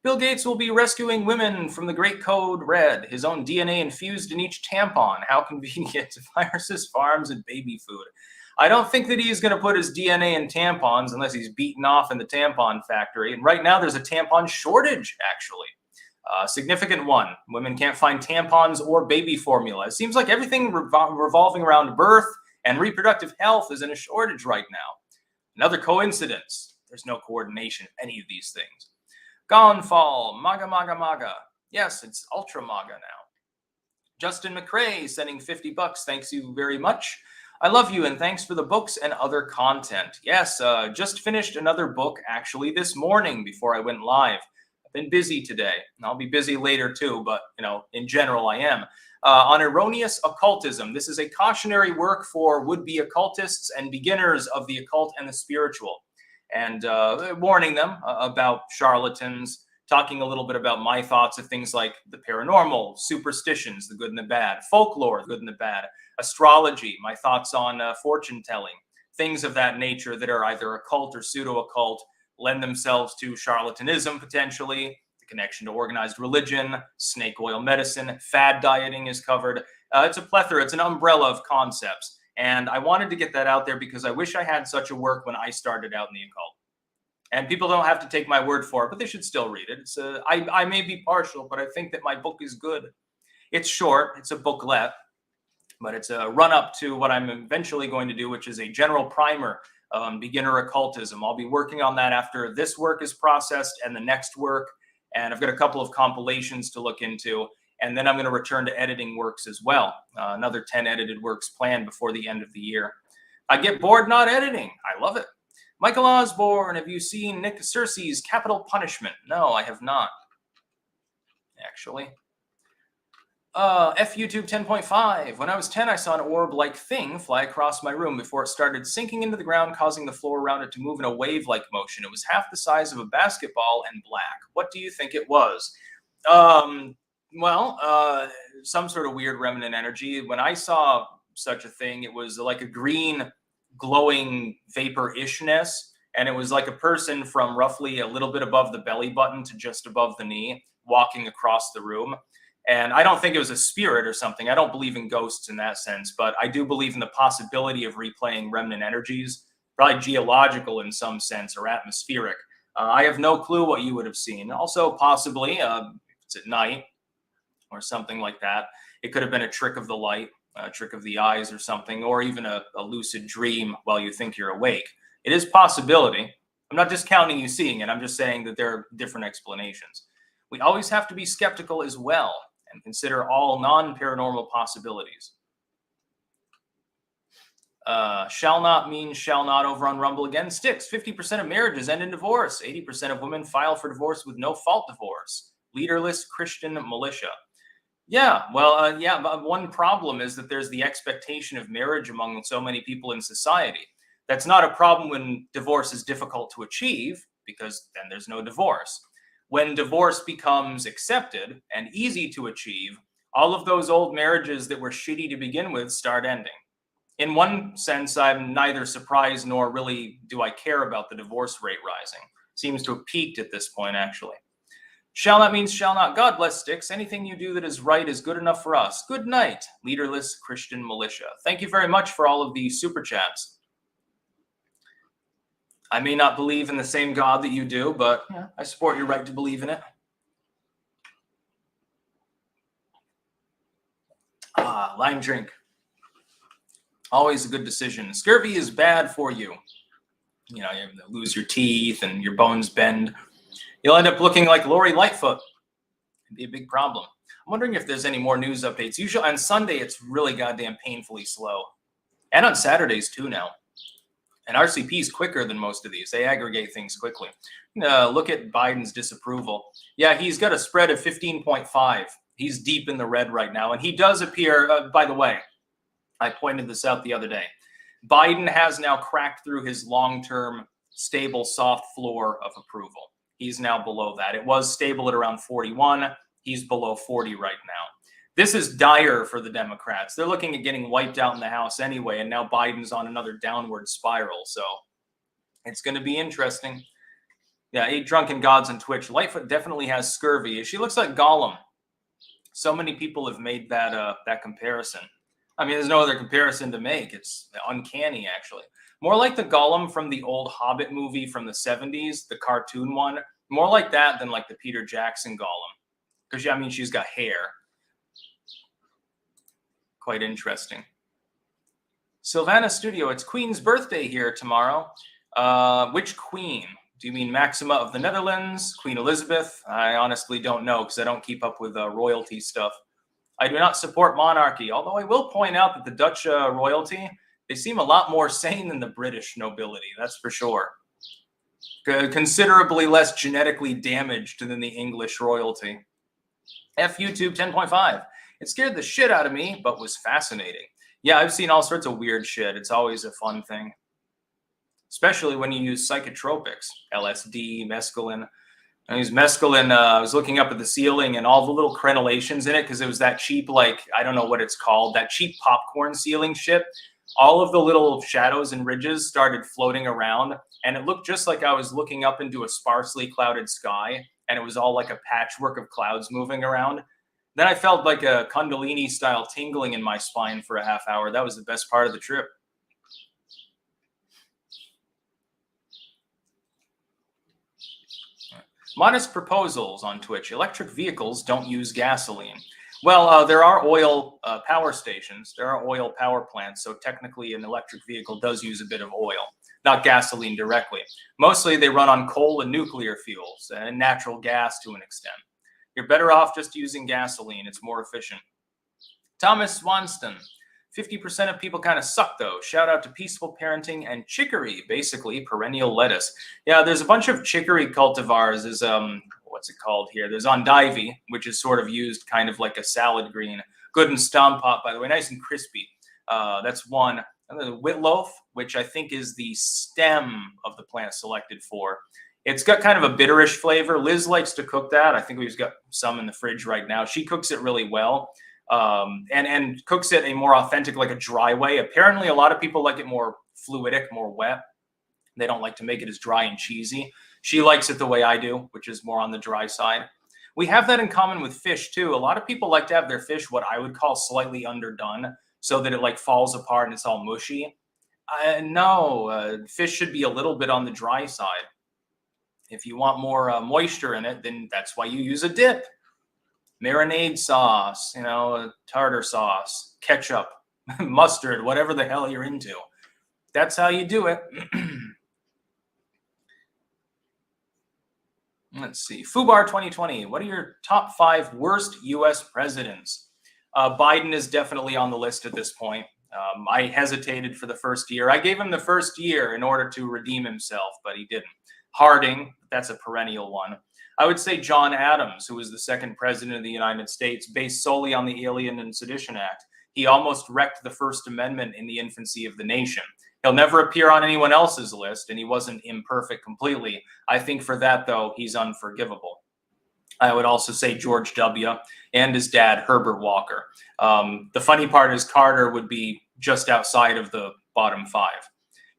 Bill Gates will be rescuing women from the Great Code Red. His own DNA infused in each tampon. How convenient. Viruses, farms, and baby food. I don't think that he's going to put his DNA in tampons unless he's beaten off in the tampon factory. And right now there's a tampon shortage, actually. Significant one. Women can't find tampons or baby formula. It seems like everything revolving around birth and reproductive health is in a shortage right now. Another coincidence. There's no coordination of any of these things. Gonfall, MAGA, MAGA, MAGA. Yes, it's ultra MAGA now. Justin McRae sending $50. Thanks you very much. I love you and thanks for the books and other content. Yes, just finished another book actually this morning before I went live. I've been busy today and I'll be busy later too, but in general I am. On erroneous occultism. This is a cautionary work for would-be occultists and beginners of the occult and the spiritual. And warning them about charlatans, talking a little bit about my thoughts of things like the paranormal, superstitions, the good and the bad, folklore, the good and the bad, astrology, my thoughts on fortune telling, things of that nature that are either occult or pseudo-occult, lend themselves to charlatanism potentially, the connection to organized religion, snake oil medicine, fad dieting is covered. It's a plethora, it's an umbrella of concepts. And I wanted to get that out there because I wish I had such a work when I started out in the occult. And people don't have to take my word for it, but they should still read it. I may be partial, but I think that my book is good. It's short, it's a booklet, but it's a run-up to what I'm eventually going to do, which is a general primer on beginner occultism. I'll be working on that after this work is processed and the next work. And I've got a couple of compilations to look into. And then I'm going to return to editing works as well. Another 10 edited works planned before the end of the year. I get bored not editing. I love it. Michael Osborne, have you seen Nick Searcy's Capital Punishment? No, I have not, actually. F YouTube 10.5. When I was 10, I saw an orb-like thing fly across my room before it started sinking into the ground, causing the floor around it to move in a wave-like motion. It was half the size of a basketball and black. What do you think it was? Some sort of weird remnant energy. When I saw such a thing, it was like a green glowing vapor-ishness, and it was like a person from roughly a little bit above the belly button to just above the knee walking across the room. And I don't think it was a spirit or something. I don't believe in ghosts in that sense, but I do believe in the possibility of replaying remnant energies probably geological in some sense or atmospheric. I have no clue what you would have seen. Also, possibly, it's at night or something like that. It could have been a trick of the light, a trick of the eyes or something, or even a lucid dream while you think you're awake. It is possibility. I'm not discounting you seeing it. I'm just saying that there are different explanations. We always have to be skeptical as well and consider all non-paranormal possibilities. Shall not mean shall not over on Rumble again. Styx, 50% of marriages end in divorce. 80% of women file for divorce with no fault divorce. Leaderless Christian militia. Yeah, well, but one problem is that there's the expectation of marriage among so many people in society. That's not a problem when divorce is difficult to achieve, because then there's no divorce. When divorce becomes accepted and easy to achieve, all of those old marriages that were shitty to begin with start ending. In one sense, I'm neither surprised nor really do I care about the divorce rate rising. Seems to have peaked at this point, actually. Shall not means shall not. God bless Styx. Anything you do that is right is good enough for us. Good night, leaderless Christian militia. Thank you very much for all of the super chats. I may not believe in the same God that you do, but yeah, I support your right to believe in it. Lime drink. Always a good decision. Scurvy is bad for you. You know, you lose your teeth and your bones bend. You'll end up looking like Lori Lightfoot. It'd be a big problem. I'm wondering if there's any more news updates. Usually on Sunday, it's really goddamn painfully slow. And on Saturdays too now. And RCP is quicker than most of these. They aggregate things quickly. Look at Biden's disapproval. Yeah, he's got a spread of 15.5. He's deep in the red right now. And he does appear, by the way, I pointed this out the other day. Biden has now cracked through his long-term stable soft floor of approval. He's now below that. It was stable at around 41. He's below 40 right now. This is dire for the Democrats. They're looking at getting wiped out in the House anyway, and now Biden's on another downward spiral. So it's going to be interesting. Yeah, 8 drunken gods on Twitch. Lightfoot definitely has scurvy. She looks like Gollum. So many people have made that comparison. I mean, there's no other comparison to make. It's uncanny, actually. More like the Gollum from the old Hobbit movie from the 70s, the cartoon one. More like that than like the Peter Jackson Gollum. Because, I mean, she's got hair. Quite interesting. Sylvana Studio, it's Queen's birthday here tomorrow. Which queen? Do you mean Maxima of the Netherlands? Queen Elizabeth? I honestly don't know because I don't keep up with royalty stuff. I do not support monarchy, although I will point out that the Dutch royalty, they seem a lot more sane than the British nobility, that's for sure. Considerably less genetically damaged than the English royalty. F YouTube 10.5. It scared the shit out of me, but was fascinating. Yeah, I've seen all sorts of weird shit. It's always a fun thing. Especially when you use psychotropics, LSD, mescaline. I use mescaline. I was looking up at the ceiling and all the little crenellations in it because it was that cheap, like, I don't know what it's called, that cheap popcorn ceiling shit. All of the little shadows and ridges started floating around, and it looked just like I was looking up into a sparsely clouded sky, and it was all like a patchwork of clouds moving around. Then I felt like a Kundalini-style tingling in my spine for a half hour. That was the best part of the trip. Modest proposals on Twitch. Electric vehicles don't use gasoline. Well, there are oil power stations. There are oil power plants. So technically an electric vehicle does use a bit of oil, not gasoline directly. Mostly they run on coal and nuclear fuels and natural gas to an extent. You're better off just using gasoline. It's more efficient. Thomas Swanston. 50% of people kind of suck, though. Shout out to Peaceful Parenting and chicory, basically perennial lettuce. Yeah, there's a bunch of chicory cultivars. There's, what's it called here? There's Ondivy, which is sort of used kind of like a salad green. Good and stomp pot, by the way, nice and crispy. That's one. And then the whitloaf, which I think is the stem of the plant selected for. It's got kind of a bitterish flavor. Liz likes to cook that. I think we've got some in the fridge right now. She cooks it really well. And cooks it a more authentic, like a dry way. Apparently, a lot of people like it more fluidic, more wet. They don't like to make it as dry and cheesy. She likes it the way I do, which is more on the dry side. We have that in common with fish, too. A lot of people like to have their fish what I would call slightly underdone so that it like falls apart and it's all mushy. No, fish should be a little bit on the dry side. If you want more moisture in it, then that's why you use a dip. Marinade sauce, tartar sauce, ketchup, mustard, whatever the hell you're into. That's how you do it. Let's see. Fubar 2020. What are your top 5 worst U.S. presidents? Biden is definitely on the list at this point. I hesitated for the first year. I gave him the first year in order to redeem himself, but he didn't. Harding, that's a perennial one. I would say John Adams, who was the second president of the United States, based solely on the Alien and Sedition Act. He almost wrecked the First Amendment in the infancy of the nation. He'll never appear on anyone else's list, and he wasn't imperfect completely. I think for that, though, he's unforgivable. I would also say George W. and his dad, Herbert Walker. The funny part is Carter would be just outside of the bottom 5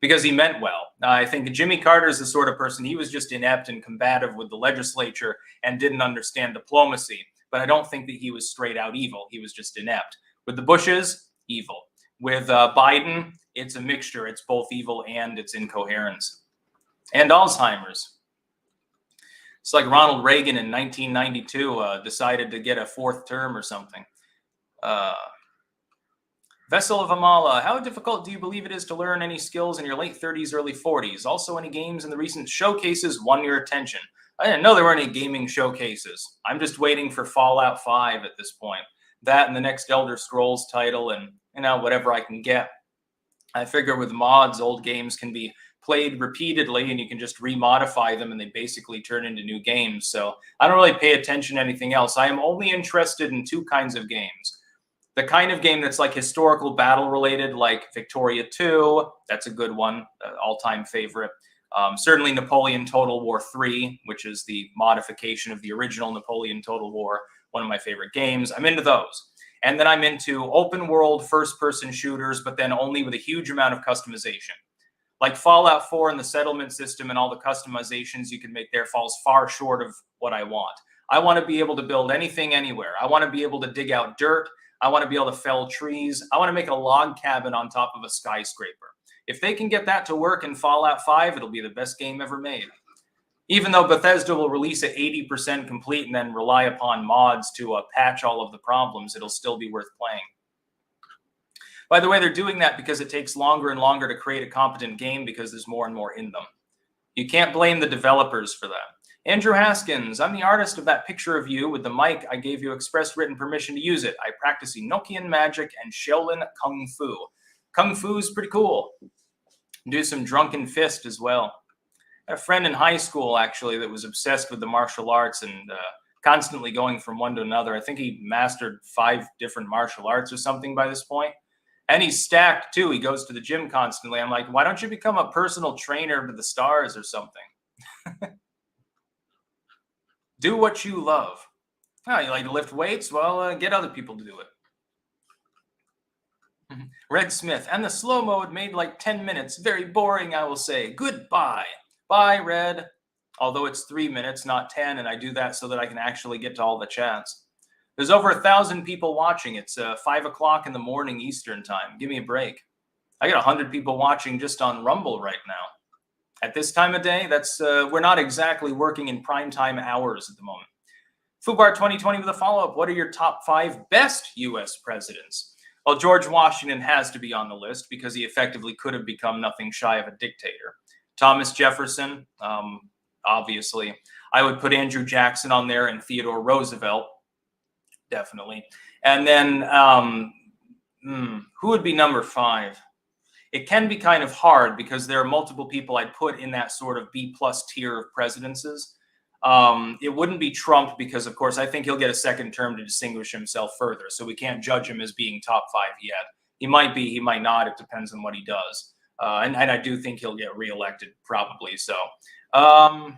because he meant well. I think Jimmy Carter is the sort of person, he was just inept and combative with the legislature and didn't understand diplomacy. But I don't think that he was straight out evil. He was just inept. With the Bushes, evil. With Biden, it's a mixture. It's both evil and it's incoherence. And Alzheimer's. It's like Ronald Reagan in 1992 decided to get a 4th term or something. Vessel of Amala, how difficult do you believe it is to learn any skills in your late 30s, early 40s? Also, any games in the recent showcases won your attention? I didn't know there were any gaming showcases. I'm just waiting for Fallout 5 at this point. That and the next Elder Scrolls title and, whatever I can get. I figure with mods, old games can be played repeatedly and you can just remodify them and they basically turn into new games. So I don't really pay attention to anything else. I am only interested in 2 kinds of games. The kind of game that's like historical battle related, like Victoria 2, that's a good one, all-time favorite. Certainly Napoleon Total War 3, which is the modification of the original Napoleon Total War, one of my favorite games. I'm into those. And then I'm into open world first-person shooters, but then only with a huge amount of customization. Like Fallout 4 and the settlement system and all the customizations you can make there falls far short of what I want. I want to be able to build anything anywhere. I want to be able to dig out dirt. I want to be able to fell trees. I want to make a log cabin on top of a skyscraper. If they can get that to work in Fallout 5, it'll be the best game ever made. Even though Bethesda will release it 80% complete and then rely upon mods to patch all of the problems, it'll still be worth playing. By the way, they're doing that because it takes longer and longer to create a competent game because there's more and more in them. You can't blame the developers for that. Andrew Haskins, I'm the artist of that picture of you with the mic. I gave you express written permission to use it. I practice Enochian magic and Shaolin Kung Fu. Kung Fu is pretty cool. Do some drunken fist as well. I had a friend in high school, actually, that was obsessed with the martial arts and constantly going from one to another. I think he mastered 5 different martial arts or something by this point. And he's stacked, too. He goes to the gym constantly. I'm like, why don't you become a personal trainer to the stars or something? Do what you love. Oh, you like to lift weights? Well, get other people to do it. Red Smith. And the slow mode made like 10 minutes. Very boring, I will say. Goodbye. Bye, Red. Although it's 3 minutes, not 10, and I do that so that I can actually get to all the chats. There's over 1,000 people watching. It's 5 o'clock in the morning Eastern time. Give me a break. I got 100 people watching just on Rumble right now. At this time of day, that's we're not exactly working in prime time hours at the moment. Fubar 2020 with a follow-up. What are your top 5 best U.S. presidents? Well, George Washington has to be on the list because he effectively could have become nothing shy of a dictator. Thomas Jefferson, obviously. I would put Andrew Jackson on there and Theodore Roosevelt, definitely. And then who would be number 5? It can be kind of hard because there are multiple people I'd put in that sort of B+ tier of presidencies. It wouldn't be Trump because, of course, I think he'll get a second term to distinguish himself further. So we can't judge him as being top 5 yet. He might be, he might not. It depends on what he does. And I do think he'll get reelected, probably. So, well,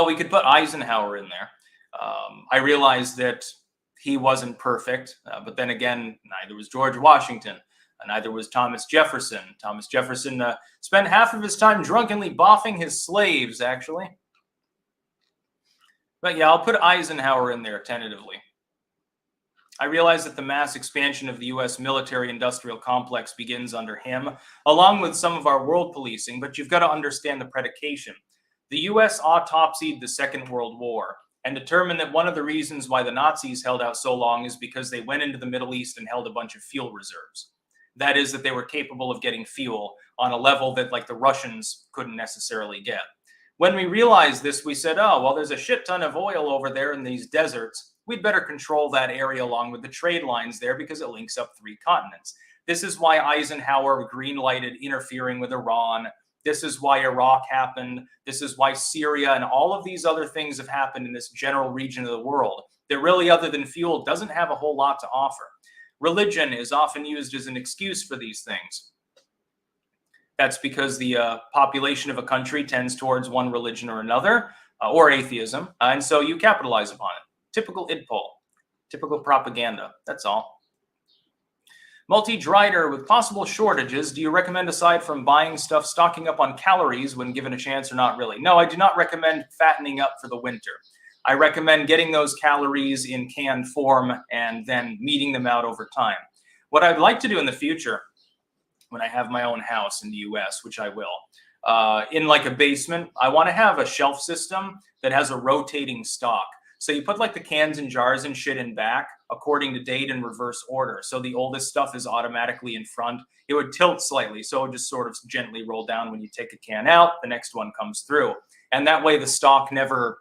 we could put Eisenhower in there. I realize that he wasn't perfect, but then again, neither was George Washington. Neither was Thomas Jefferson. Thomas Jefferson spent half of his time drunkenly boffing his slaves, actually. But yeah, I'll put Eisenhower in there tentatively. I realize that the mass expansion of the U.S. military-industrial complex begins under him, along with some of our world policing, but you've got to understand the predication. The U.S. autopsied the Second World War and determined that one of the reasons why the Nazis held out so long is because they went into the Middle East and held a bunch of fuel reserves. That is, that they were capable of getting fuel on a level that, like, the Russians couldn't necessarily get. When we realized this, we said, oh, well, there's a shit ton of oil over there in these deserts. We'd better control that area along with the trade lines there because it links up 3 continents. This is why Eisenhower green-lighted interfering with Iran. This is why Iraq happened. This is why Syria and all of these other things have happened in this general region of the world that really, other than fuel, doesn't have a whole lot to offer. Religion is often used as an excuse for these things. That's because the population of a country tends towards one religion or another, or atheism, and so you capitalize upon it. Typical id poll, typical propaganda, that's all. Multi-Drider, with possible shortages, do you recommend, aside from buying stuff, stocking up on calories when given a chance, or not really? No, I do not recommend fattening up for the winter. I recommend getting those calories in canned form and then meeting them out over time. What I'd like to do in the future, when I have my own house in the US, which I will, in like a basement, I want to have a shelf system that has a rotating stock. So you put like the cans and jars and shit in back according to date in reverse order. So the oldest stuff is automatically in front. It would tilt slightly, so it would just sort of gently roll down. When you take a can out, the next one comes through. And that way the stock never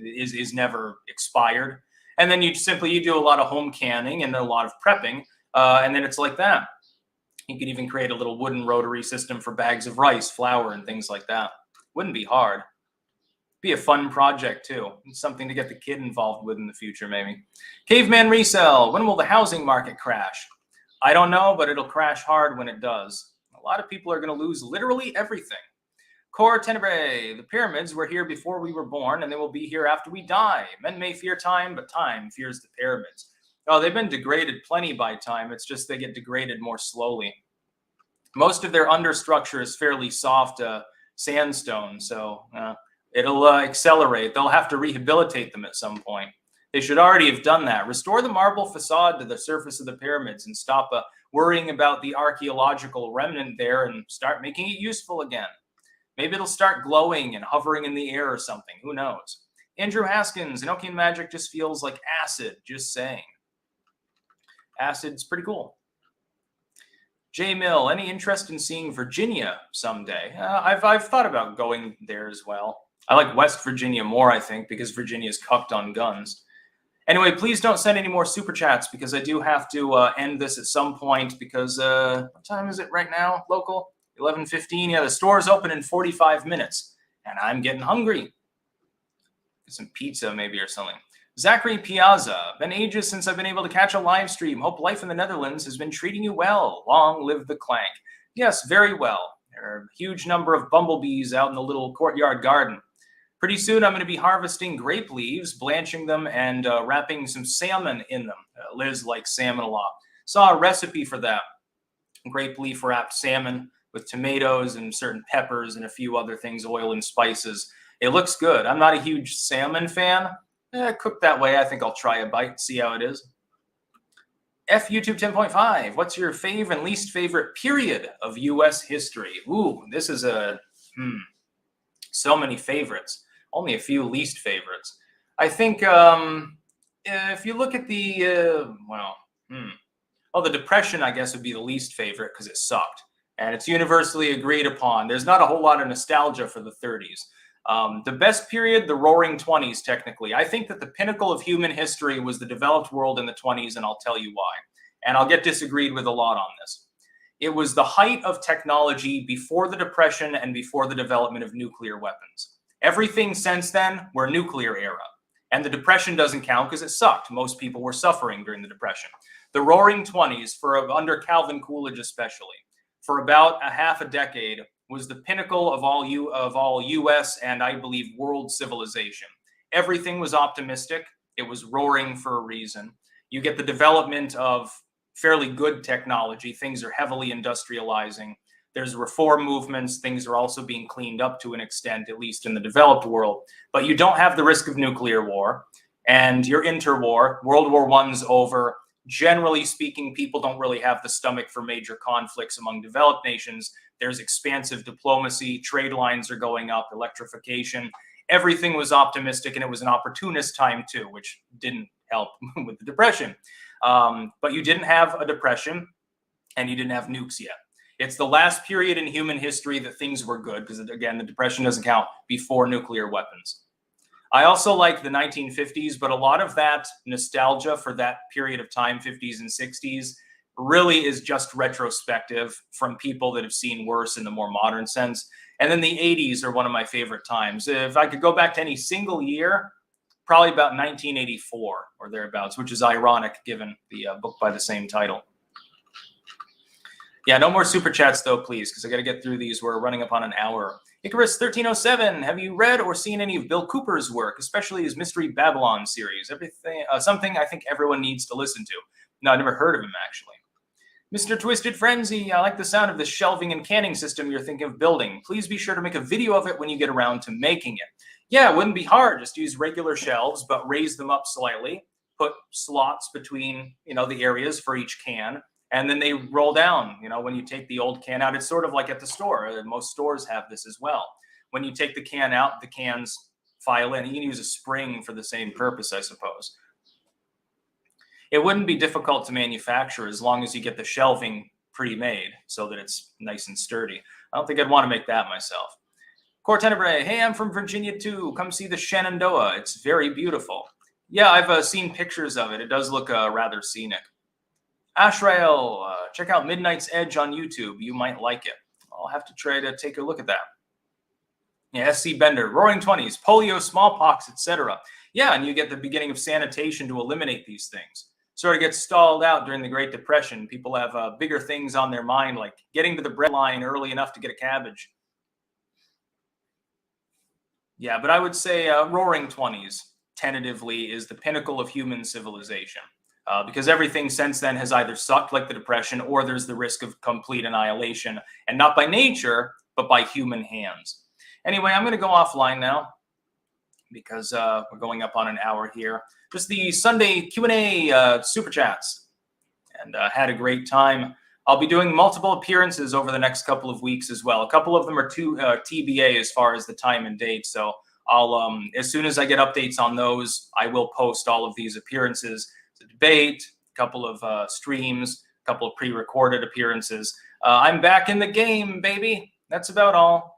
is never expired. And then you do a lot of home canning and a lot of prepping, and then it's like that. You could even create a little wooden rotary system for bags of rice, flour, and things like that. Wouldn't be hard. Be a fun project too. Something to get the kid involved with in the future, maybe. Caveman Resell. When will the housing market crash? I don't know, but it'll crash hard when it does. A lot of people are going to lose literally everything. Cor Tenebrae. The pyramids were here before we were born, and they will be here after we die. Men may fear time, but time fears the pyramids. Oh, they've been degraded plenty by time. It's just they get degraded more slowly. Most of their understructure is fairly soft sandstone, so it'll accelerate. They'll have to rehabilitate them at some point. They should already have done that. Restore the marble facade to the surface of the pyramids and stop worrying about the archaeological remnant there and start making it useful again. Maybe it'll start glowing and hovering in the air or something. Who knows? Andrew Haskins. Enochian magic just feels like acid. Just saying. Acid's pretty cool. J Mill. Any interest in seeing Virginia someday? I've thought about going there as well. I like West Virginia more, I think, because Virginia's cucked on guns. Anyway, please don't send any more super chats because I do have to end this at some point because what time is it right now, local? 11:15. Yeah, the store's open in 45 minutes, and I'm getting hungry. Get some pizza maybe or something. Zachary Piazza. Been ages since I've been able to catch a live stream. Hope life in the Netherlands has been treating you well. Long live the clank. Yes, very well. There are a huge number of bumblebees out in the little courtyard garden. Pretty soon I'm going to be harvesting grape leaves, blanching them, and wrapping some salmon in them. Liz likes salmon a lot. Saw a recipe for that. Grape leaf wrapped salmon with tomatoes and certain peppers and a few other things, oil and spices. It looks good. I'm not a huge salmon fan. Cooked that way, I think I'll try a bite, see how it is. F YouTube 10.5. What's your fave and least favorite period of U.S. history? Ooh, this is so many favorites. Only a few least favorites. I think if you look at the, the Depression, I guess, would be the least favorite because it sucked. And it's universally agreed upon. There's not a whole lot of nostalgia for the 30s. The best period, the Roaring 20s, technically. I think that the pinnacle of human history was the developed world in the 20s, and I'll tell you why. And I'll get disagreed with a lot on this. It was the height of technology before the Depression and before the development of nuclear weapons. Everything since then, we're nuclear era. And the Depression doesn't count because it sucked. Most people were suffering during the Depression. The Roaring 20s, under Calvin Coolidge especially, for about a half a decade, was the pinnacle of all U.S. and I believe world civilization. Everything was optimistic. It was roaring for a reason. You get the development of fairly good technology. Things are heavily industrializing. There's reform movements. Things are also being cleaned up to an extent, at least in the developed world. But you don't have the risk of nuclear war. and you're interwar. World War I's over. Generally speaking, people don't really have the stomach for major conflicts among developed nations. There's expansive diplomacy, trade lines are going up, electrification. Everything was optimistic, and it was an opportunist time too, which didn't help with the Depression. But you didn't have a depression, and you didn't have nukes yet. It's the last period in human history that things were good, because again, the Depression doesn't count before nuclear weapons. I also like the 1950s, but a lot of that nostalgia for that period of time, 50s and 60s, really is just retrospective from people that have seen worse in the more modern sense. And then the 80s are one of my favorite times. If I could go back to any single year, probably about 1984 or thereabouts, which is ironic given the book by the same title. Yeah, no more super chats though, please, because I got to get through these. We're running up on an hour. Icarus 1307, have you read or seen any of Bill Cooper's work, especially his Mystery Babylon series? Something I think everyone needs to listen to. No, I've never heard of him, actually. Mr. Twisted Frenzy, I like the sound of the shelving and canning system you're thinking of building. Please be sure to make a video of it when you get around to making it. Yeah, it wouldn't be hard. Just use regular shelves, but raise them up slightly. Put slots between, the areas for each can. And then they roll down, when you take the old can out. It's sort of like at the store. Most stores have this as well. When you take the can out, the cans file in. You can use a spring for the same purpose, I suppose. It wouldn't be difficult to manufacture as long as you get the shelving pre-made so that it's nice and sturdy. I don't think I'd want to make that myself. Core Tenebrae, hey, I'm from Virginia too. Come see the Shenandoah. It's very beautiful. Yeah, I've seen pictures of it. It does look rather scenic. Ashrael, check out Midnight's Edge on YouTube. You might like it. I'll have to try to take a look at that. Yeah, SC Bender, Roaring 20s, polio, smallpox, etc. Yeah, and you get the beginning of sanitation to eliminate these things. Sort of gets stalled out during the Great Depression. People have bigger things on their mind, like getting to the bread line early enough to get a cabbage. Yeah, but I would say Roaring 20s, tentatively, is the pinnacle of human civilization. Because everything since then has either sucked like the Depression, or there's the risk of complete annihilation, and not by nature, but by human hands. Anyway, I'm going to go offline now because we're going up on an hour here. Just the Sunday Q&A super chats, and had a great time. I'll be doing multiple appearances over the next couple of weeks as well. A couple of them are TBA as far as the time and date, so I'll as soon as I get updates on those, I will post all of these appearances. A debate, a couple of streams, a couple of pre-recorded appearances. I'm back in the game, baby. That's about all.